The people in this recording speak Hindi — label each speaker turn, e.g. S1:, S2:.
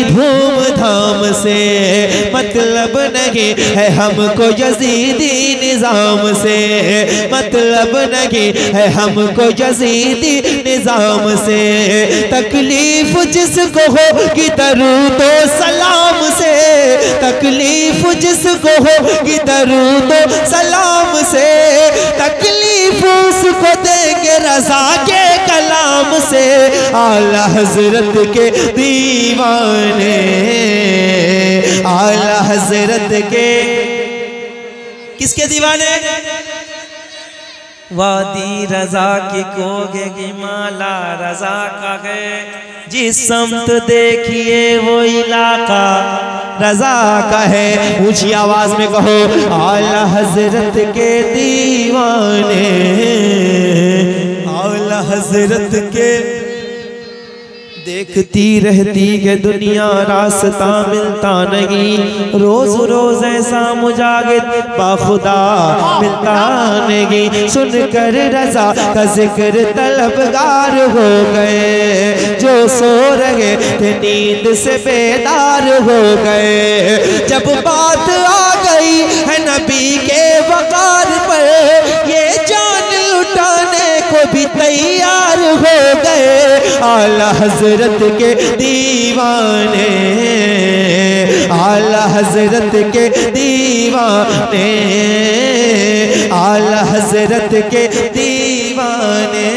S1: धूमधाम से, मतलब नहीं है हमको यजीदी निजाम से, मतलब नहीं है हमको यजीदी निजाम से। तकलीफ जिसको होगी दरूद व सलाम से, तकलीफ जिसको होगी दरूद व सलाम से, तकलीफ उसको देंगे रज़ा के कलाम से। आला हजरत के दीवाने, आला हजरत के किसके दीवाने? वादी रजा की कोगे माला रजा का है, जिस समत देखिए वो इलाका रजा का है। ऊंची आवाज में कहो आला हजरत के दीवाने, आला हजरत के। देखती रहती है दुनिया रास्ता मिलता नहीं, रोज रोज ऐसा मुजाहिद बाखुदा मिलता नहीं। सुनकर रजा का जिक्र तलबगार हो गए, जो सो रहे थे नींद से बेदार हो गए। जब बात आ गई है नबी के वकार पर, ये जान लुटाने को भी तैयार हो गए। आला हजरत के दीवाने, आला हजरत के दीवाने, आला हजरत के दीवाने।